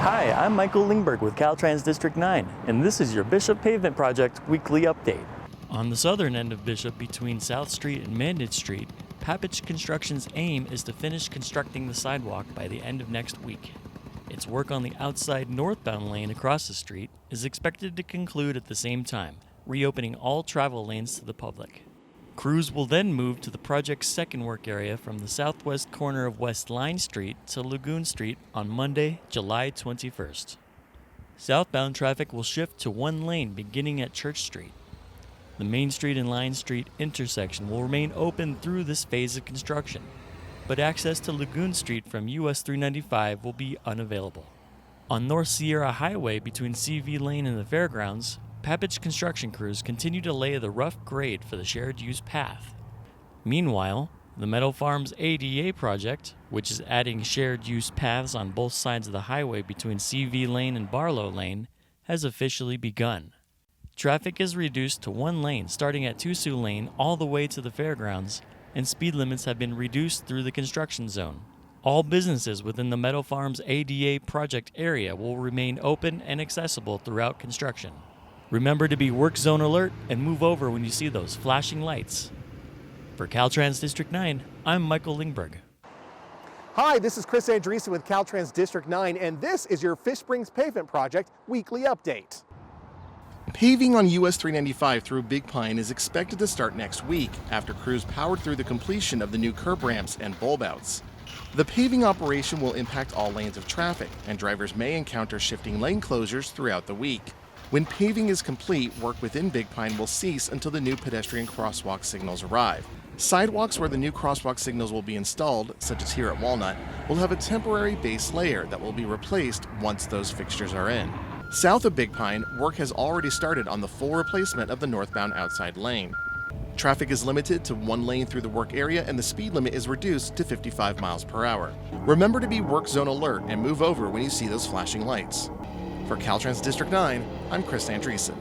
Hi, I'm Michael Lingberg with Caltrans District 9, and this is your Bishop Pavement Project weekly update. On the southern end of Bishop, between South Street and Mandage Street, Pavement Construction's aim is to finish constructing the sidewalk by the end of next week. Its work on the outside northbound lane across the street is expected to conclude at the same time, reopening all travel lanes to the public. Crews will then move to the project's second work area from the southwest corner of West Line Street to Lagoon Street on Monday, July 21st. Southbound traffic will shift to one lane beginning at Church Street. The Main Street and Line Street intersection will remain open through this phase of construction, but access to Lagoon Street from US 395 will be unavailable. On North Sierra Highway between CV Lane and the Fairgrounds, Pavement construction crews continue to lay the rough grade for the shared use path. Meanwhile, the Meadow Farms ADA project, which is adding shared use paths on both sides of the highway between CV Lane and Barlow Lane, has officially begun. Traffic is reduced to one lane starting at Tusu Lane all the way to the Fairgrounds, and speed limits have been reduced through the construction zone. All businesses within the Meadow Farms ADA project area will remain open and accessible throughout construction. Remember to be work zone alert and move over when you see those flashing lights. For Caltrans District 9, I'm Michael Lingberg. Hi, this is Chris Andreessen with Caltrans District 9, and this is your Fish Springs Pavement Project weekly update. Paving on US 395 through Big Pine is expected to start next week after crews powered through the completion of the new curb ramps and bulb outs. The paving operation will impact all lanes of traffic, and drivers may encounter shifting lane closures throughout the week. When paving is complete, work within Big Pine will cease until the new pedestrian crosswalk signals arrive. Sidewalks where the new crosswalk signals will be installed, such as here at Walnut, will have a temporary base layer that will be replaced once those fixtures are in. South of Big Pine, work has already started on the full replacement of the northbound outside lane. Traffic is limited to one lane through the work area, and the speed limit is reduced to 55 miles per hour. Remember to be work zone alert and move over when you see those flashing lights. For Caltrans District 9, I'm Chris Andreessen.